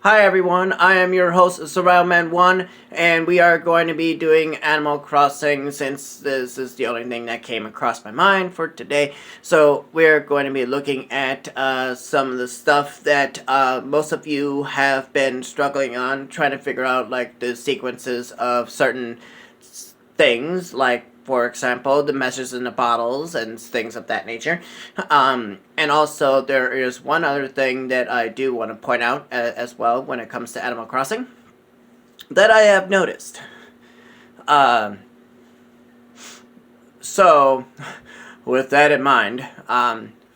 Hi everyone, I am your host SurvivalMan1, and we are going to be doing Animal Crossing since this is the only thing that came across my mind for today. So we're going to be looking at some of the stuff that most of you have been struggling on, trying to figure out like the sequences of certain things, like for example, the messages in the bottles and things of that nature. And also, there is one other thing that I do want to point out as well when it comes to Animal Crossing that I have noticed. So, with that in mind,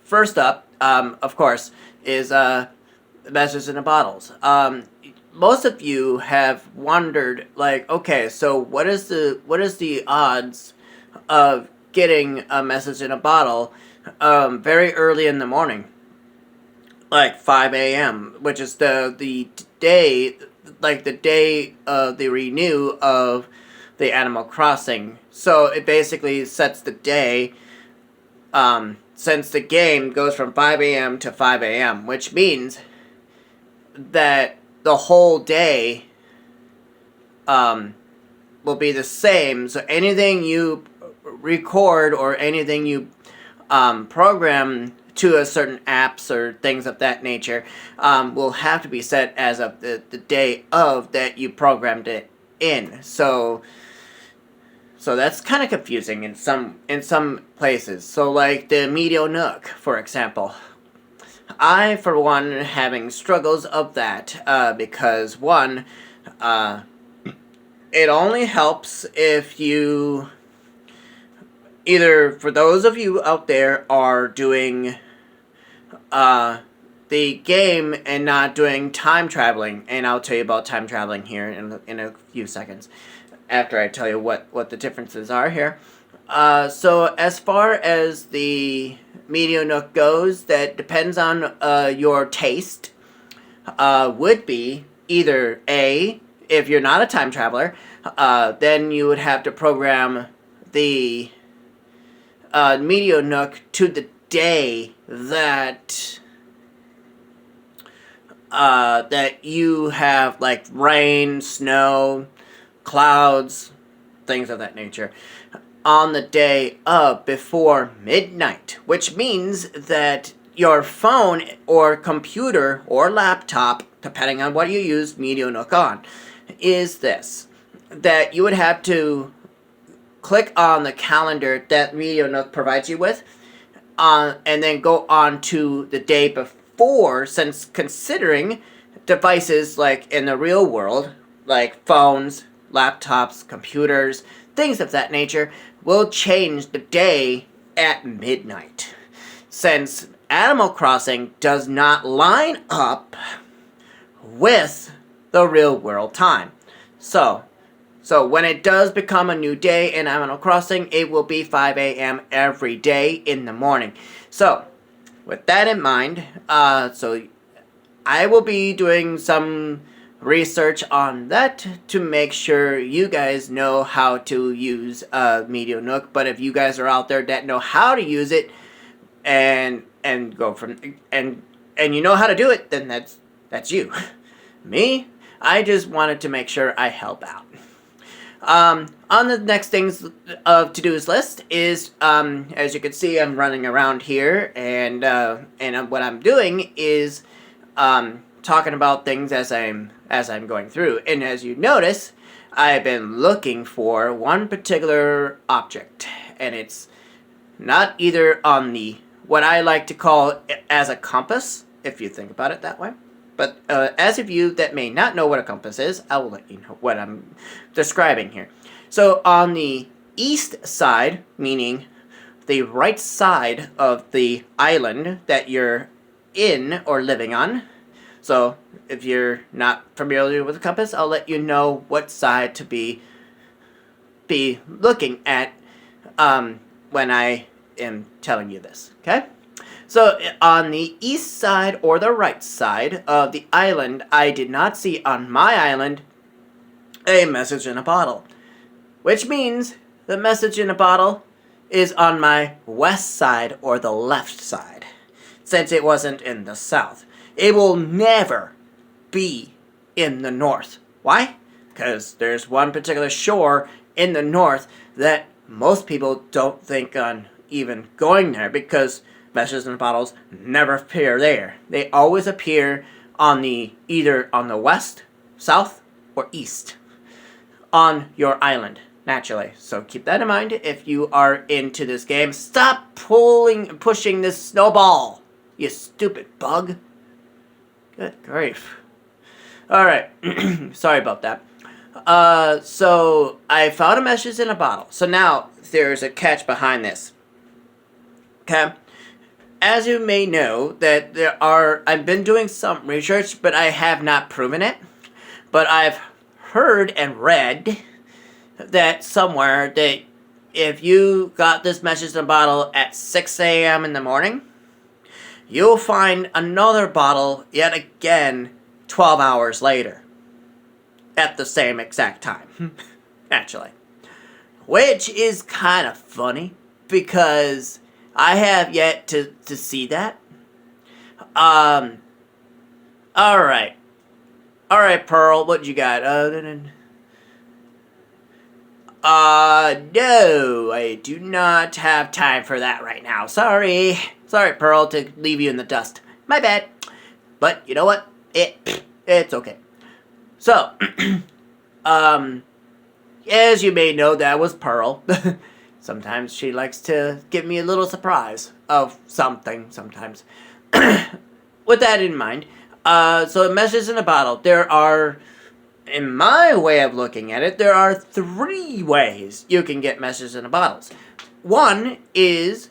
first up, of course, is the messages in the bottles. Most of you have wondered, like, okay, so what is the odds of getting a message in a bottle very early in the morning, like 5 a.m., which is the day, like the day of the renew of the Animal Crossing. So it basically sets the day, since the game goes from 5 a.m. to 5 a.m., which means that the whole day will be the same. So anything you record or anything you program to a certain apps or things of that nature will have to be set as of the day of that you programmed it in. So that's kind of confusing in some places. So like the Medio Nook, for example. I, for one, having struggles of that because one, it only helps if you either, for those of you out there, are doing the game and not doing time traveling, and I'll tell you about time traveling here in a few seconds after I tell you what the differences are here. So as far as the Medio Nook goes, that depends on your taste. Would be either A, if you're not a time traveler, then you would have to program the Medio Nook to the day that that you have like rain, snow, clouds, things of that nature on the day of before midnight, which means that your phone or computer or laptop, depending on what you use Medio Nook on, is this, that you would have to click on the calendar that Medio Nook provides you with, and then go on to the day before, since considering devices like in the real world, like phones, laptops, computers, things of that nature, will change the day at midnight. Since Animal Crossing does not line up with the real world time. So when it does become a new day in Animal Crossing, it will be 5 a.m. every day in the morning. So, with that in mind, so I will be doing some research on that to make sure you guys know how to use Medio Nook. But if you guys are out there that know how to use it and go from and you know how to do it, then that's you. Me, I just wanted to make sure I help out. On the next things of to-dos list is, as you can see, I'm running around here, and what I'm doing is talking about things as I'm going through. And as you notice, I've been looking for one particular object, and it's not either on the what I like to call as a compass, if you think about it that way. But as of you that may not know what a compass is, I will let you know what I'm describing here. So on the east side, meaning the right side of the island that you're in or living on. So if you're not familiar with a compass, I'll let you know what side to be looking at when I am telling you this, okay? So on the east side or the right side of the island, I did not see on my island a message in a bottle, which means the message in a bottle is on my west side or the left side, since it wasn't in the south. It will never be in the north. Why? Because there's one particular shore in the north that most people don't think on even going there, because messages in bottles never appear there. They always appear on either on the west, south, or east on your island, naturally. So keep that in mind if you are into this game. Stop pushing this snowball, you stupid bug. Good grief. Alright, sorry about that. So I found a message in a bottle. So now there's a catch behind this. Okay? As you may know, that I've been doing some research, but I have not proven it. But I've heard and read that somewhere that if you got this message in a bottle at 6 a.m. in the morning, you'll find another bottle yet again 12 hours later at the same exact time. Actually. Which is kind of funny, because I have yet to see that. Alright. Alright, Pearl, what you got? No, I do not have time for that right now. Sorry. Sorry, Pearl, to leave you in the dust. My bad. But, you know what? It's okay. So, as you may know, that was Pearl. Sometimes she likes to give me a little surprise of something, sometimes. With that in mind, so messages in a bottle. There are, in my way of looking at it, there are 3 ways you can get messages in a bottles. One is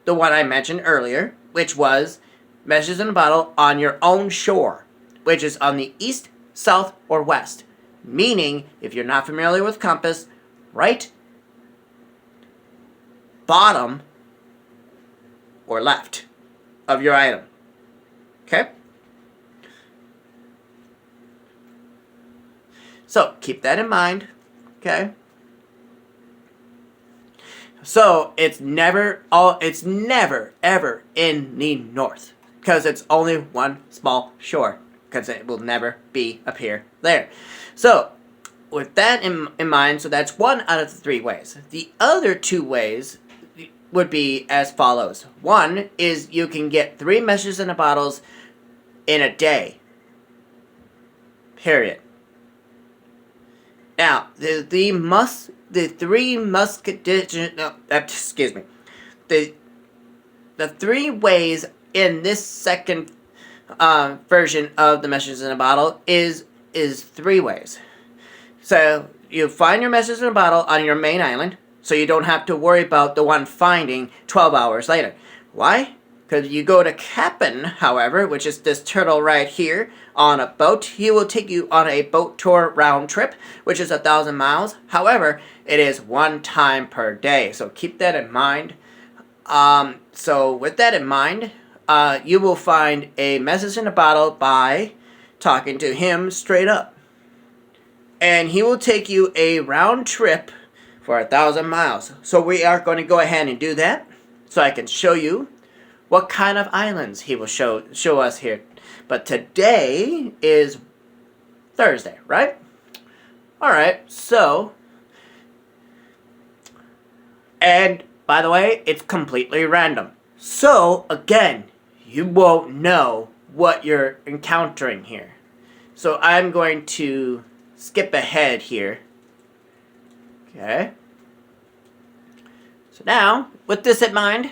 the one I mentioned earlier, which was messages in a bottle on your own shore, which is on the east, south, or west. Meaning, if you're not familiar with compass, right, bottom, or left of your item. Okay? So, keep that in mind. Okay? So, it's never ever in the north, because it's only one small shore, because it will never appear there. So, with that in mind, so that's one out of the 3 ways. The other 2 ways would be as follows. One is you can get 3 messages in a bottles in a day. Period. Now, the 3 ways in this second version of the messages in a bottle is 3 ways. So, you find your messages in a bottle on your main island, so you don't have to worry about the one finding 12 hours later. Why? Because you go to Cap'n, however, which is this turtle right here, on a boat. He will take you on a boat tour round trip, which is 1,000 miles. However, it is 1 time per day, so keep that in mind. So with that in mind, you will find a message in a bottle by talking to him straight up. And he will take you a round trip for 1,000 miles. So we are going to go ahead and do that, so I can show you what kind of islands he will show us here. But today is Thursday, right? Alright, so, and by the way, it's completely random. So, again, you won't know what you're encountering here. So I'm going to skip ahead here. Okay. So now, with this in mind,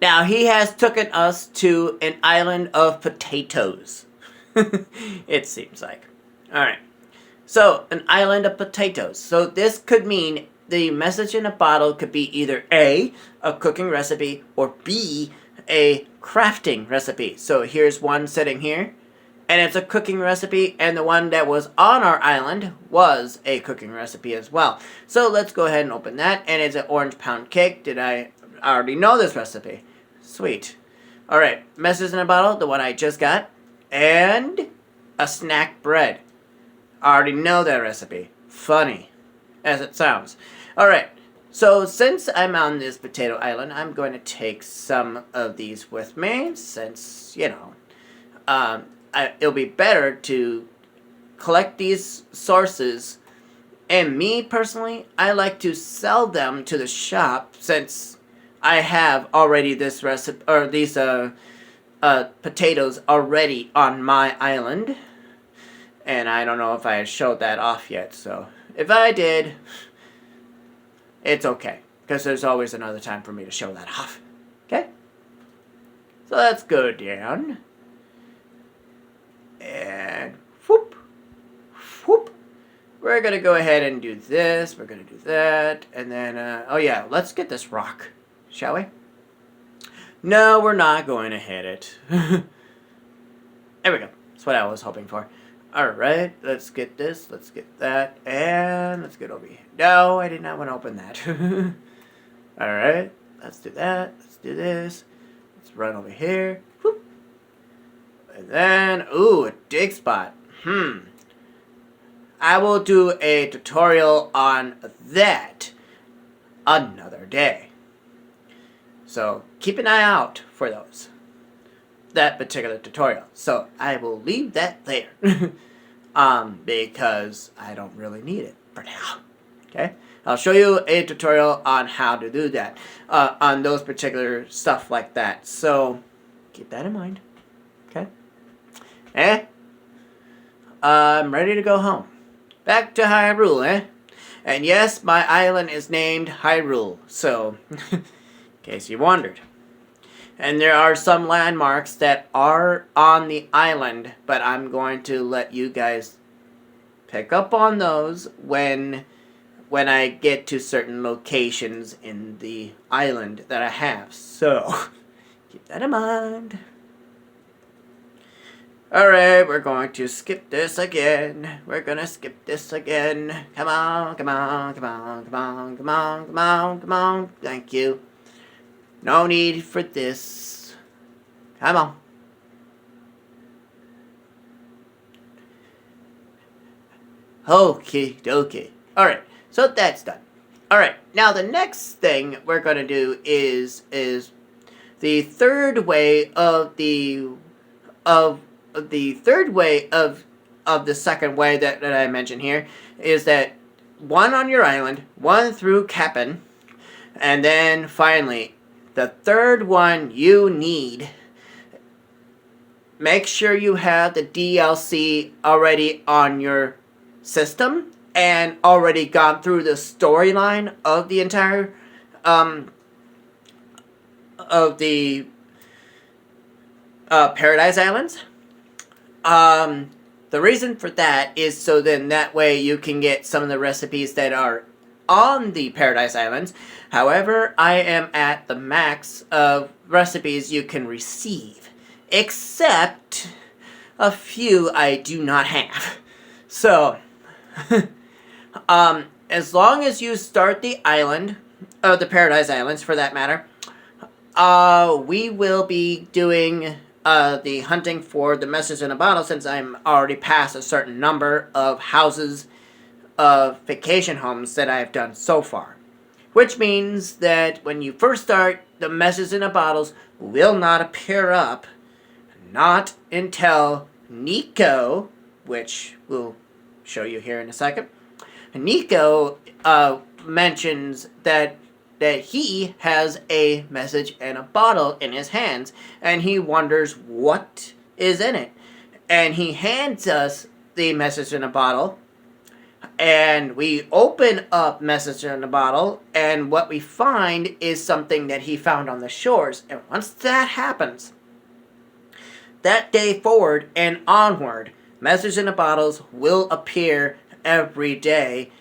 now he has taken us to an island of potatoes. It seems like. Alright. So, an island of potatoes. So this could mean the message in a bottle could be either A, a cooking recipe, or B, a crafting recipe. So here's one sitting here, and it's a cooking recipe, and the one that was on our island was a cooking recipe as well. So let's go ahead and open that, and it's an orange pound cake. Did I already know this recipe? Sweet. Alright, message in a bottle, the one I just got, and a snack bread. I already know that recipe. Funny, as it sounds. Alright, so since I'm on this potato island, I'm going to take some of these with me, since, you know, it'll be better to collect these sources. And me personally, I like to sell them to the shop since I have already this recipe or these potatoes already on my island. And I don't know if I showed that off yet, so if I did, it's okay. Because there's always another time for me to show that off. Okay? So let's go down. And whoop. Whoop. We're going to go ahead and do this. We're going to do that. And then, oh yeah, let's get this rock. Shall we? No, we're not going to hit it. There we go. That's what I was hoping for. Alright, let's get this, let's get that, and let's get over here. No, I did not want to open that. Alright, let's do that, let's do this. Let's run over here. Whoop. And then, ooh, a dig spot. I will do a tutorial on that another day. So, keep an eye out for those. That particular tutorial. So I will leave that there. Because I don't really need it for now. Okay? I'll show you a tutorial on how to do that. On those particular stuff like that. So keep that in mind. Okay? I'm ready to go home. Back to Hyrule, And yes, my island is named Hyrule. So, in case you wondered. And there are some landmarks that are on the island, but I'm going to let you guys pick up on those when I get to certain locations in the island that I have. So, keep that in mind. Alright, we're going to skip this again. We're gonna skip this again. Come on, come on, come on, come on, come on, come on, come on. Thank you. No need for this. Come on. Okay, okay. Alright, so that's done. Alright, now the next thing we're going to do is the third way of the second way that I mentioned here is that one on your island, one through Kapp'n, and then finally the third one you need. Make sure you have the DLC already on your system and already gone through the storyline of the entire of the Paradise Islands. The reason for that is so then that way you can get some of the recipes that are on the Paradise Islands. However, I am at the max of recipes you can receive, except a few I do not have. So, as long as you start the island, the Paradise Islands for that matter, we will be doing the hunting for the message in a bottle since I'm already past a certain number of houses of vacation homes that I've done so far. Which means that when you first start, the message in the bottles will not appear up, not until Nico, which we'll show you here in a second. Nico mentions that he has a message in a bottle in his hands, and he wonders what is in it. And he hands us the message in a bottle, and we open up message in a bottle, and what we find is something that he found on the shores. And once that happens, that day forward and onward, message in the bottles will appear every day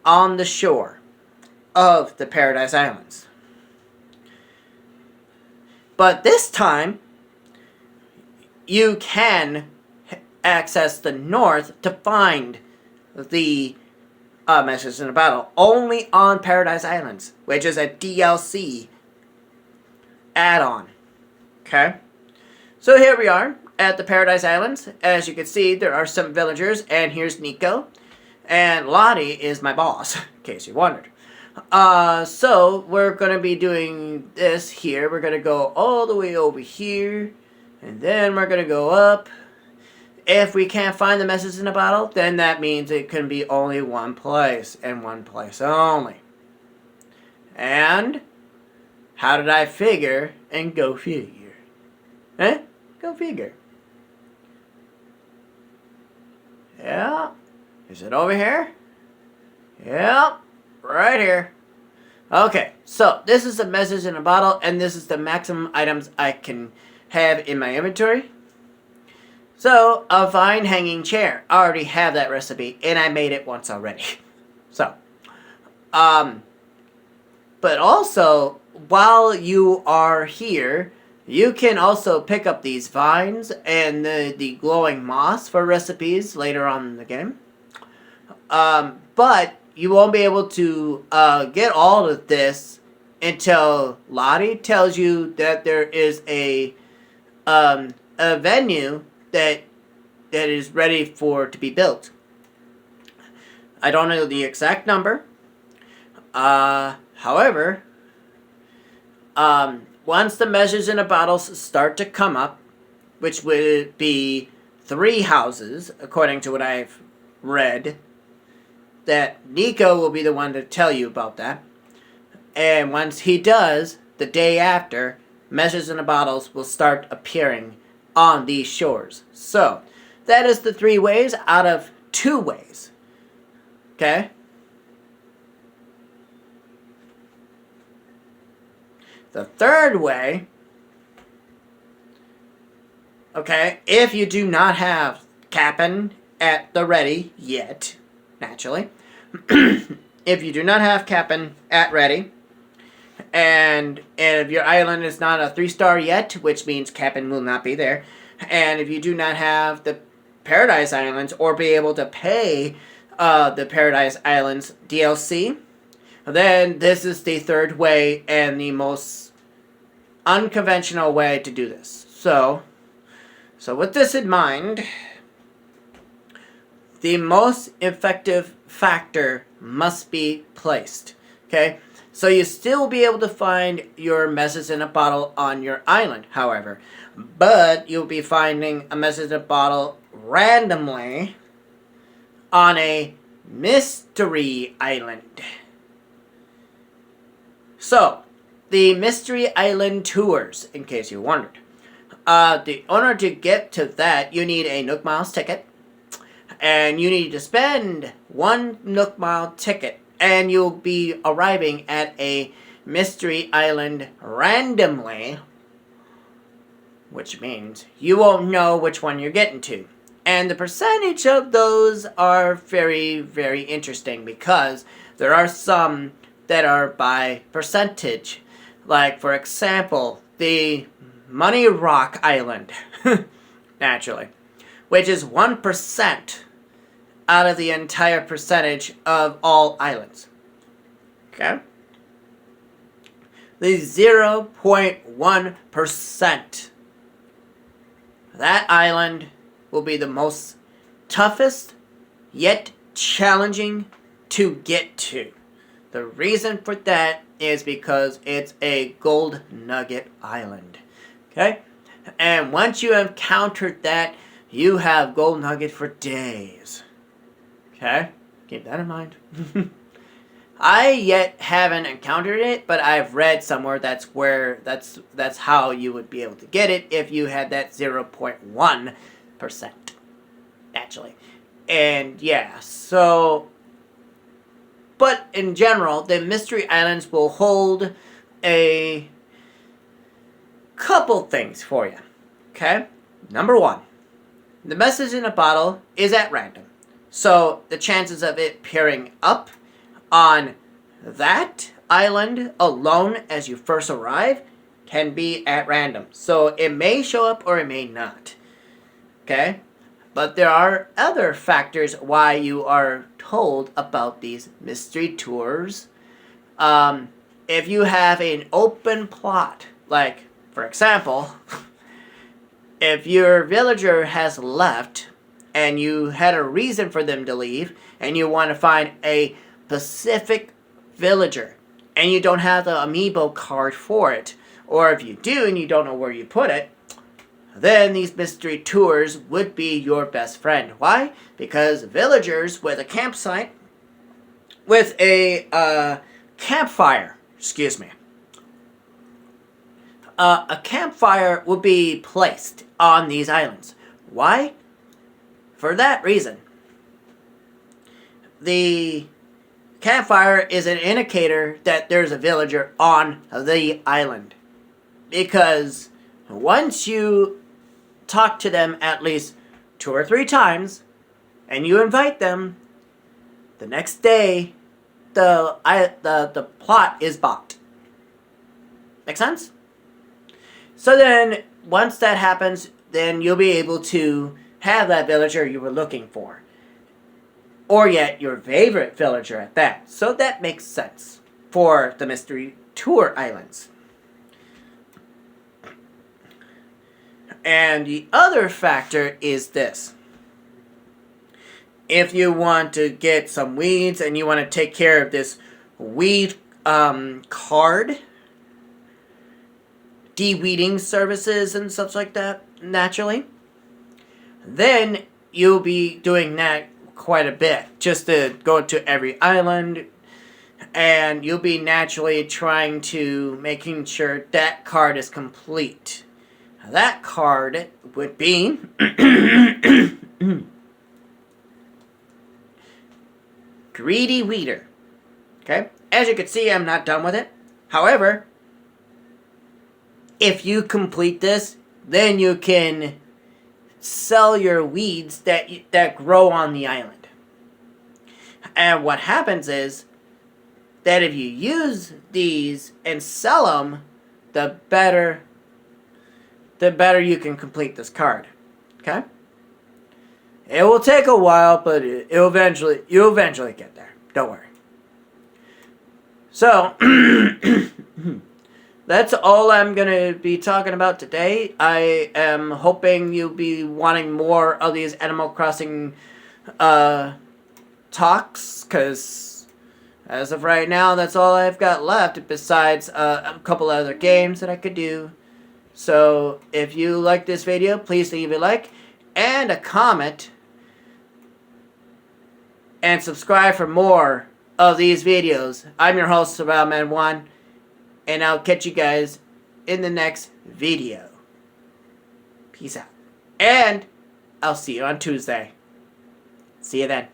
on the shore of the Paradise Islands. But this time, you can access the north to find the message in a bottle only on Paradise Islands, which is a DLC add-on. Okay? So here we are at the Paradise Islands. As you can see, there are some villagers, and here's Nico. And Lottie is my boss, in case you wondered. So we're going to be doing this here. We're going to go all the way over here, and then we're going to go up, If we can't find the message in a bottle, then that means it can be only one place and one place only. And how did I figure? And go figure. Eh? Go figure. Yeah. Is it over here? Yeah. Right here. Okay, so this is the message in a bottle, and this is the maximum items I can have in my inventory. So, a vine hanging chair. I already have that recipe, and I made it once already. So, but also, while you are here, you can also pick up these vines and the glowing moss for recipes later on in the game. But you won't be able to get all of this until Lottie tells you that there is a venue that is ready to be built. I don't know the exact number. However, once the measures in the bottles start to come up, which would be 3 houses, according to what I've read, that Nico will be the one to tell you about that. And once he does, the day after, measures in the bottles will start appearing on these shores. So, that is the 3 ways out of 2 ways. Okay? The 3rd way, okay, if you do not have Cap'n at the ready yet, naturally, if you do not have Cap'n at ready, and if your island is not a 3-star yet, which means Cap'n will not be there, and if you do not have the Paradise Islands or be able to pay the Paradise Islands DLC, then this is the 3rd way and the most unconventional way to do this. So with this in mind, the most effective factor must be placed. Okay? So you still be able to find your message in a bottle on your island, however. But you'll be finding a message in a bottle randomly on a mystery island. So, the Mystery Island tours, in case you wondered. In order to get to that, you need a Nook Miles ticket. And you need to spend 1 Nook Mile ticket. And you'll be arriving at a Mystery Island randomly. Which means you won't know which one you're getting to. And the percentage of those are very, very interesting. Because there are some that are by percentage. Like, for example, the Money Rock Island, naturally, which is 1% out of the entire percentage of all islands. Okay? The 0.1%. That island will be the most toughest, yet challenging to get to. The reason for that is because it's a gold nugget island. Okay? And once you have encountered that, you have gold nugget for days. Okay? Keep that in mind. I yet haven't encountered it, but I've read somewhere that's how you would be able to get it if you had that 0.1%. Actually. And yeah, so but in general, the Mystery Islands will hold a couple things for you. Okay? Number 1, the message in a bottle is at random. So the chances of it appearing up on that island alone as you first arrive can be at random. So it may show up or it may not. Okay? But there are other factors why you are told about these mystery tours. If you have an open plot, like, for example, if your villager has left and you had a reason for them to leave and you want to find a specific villager and you don't have the amiibo card for it, or if you do and you don't know where you put it, then these mystery tours would be your best friend. Why? Because villagers with a campsite, with a campfire, a campfire will be placed on these islands. Why? For that reason. The campfire is an indicator that there's a villager on the island. Because once you talk to them at least 2 or 3 times, and you invite them, the next day, the plot is bought. Make sense? So then, once that happens, then you'll be able to have that villager you were looking for. Or yet, your favorite villager at that. So that makes sense for the Mystery Tour Islands. And the other factor is this. If you want to get some weeds and you want to take care of this weed card, de-weeding services and such like that, naturally, then you'll be doing that quite a bit. Just to go to every island, and you'll be naturally trying to making sure that card is complete. That card would be Greedy Weeder. Okay? As you can see, I'm not done with it. However, if you complete this, then you can sell your weeds that grow on the island. And what happens is that if you use these and sell them, the better you can complete this card. Okay? It will take a while, but you'll eventually get there. Don't worry. So, that's all I'm going to be talking about today. I am hoping you'll be wanting more of these Animal Crossing talks, because as of right now, that's all I've got left, besides a couple other games that I could do. So, if you like this video, please leave a like and a comment, and subscribe for more of these videos. I'm your host, SurvivalMan1, and I'll catch you guys in the next video. Peace out. And I'll see you on Tuesday. See you then.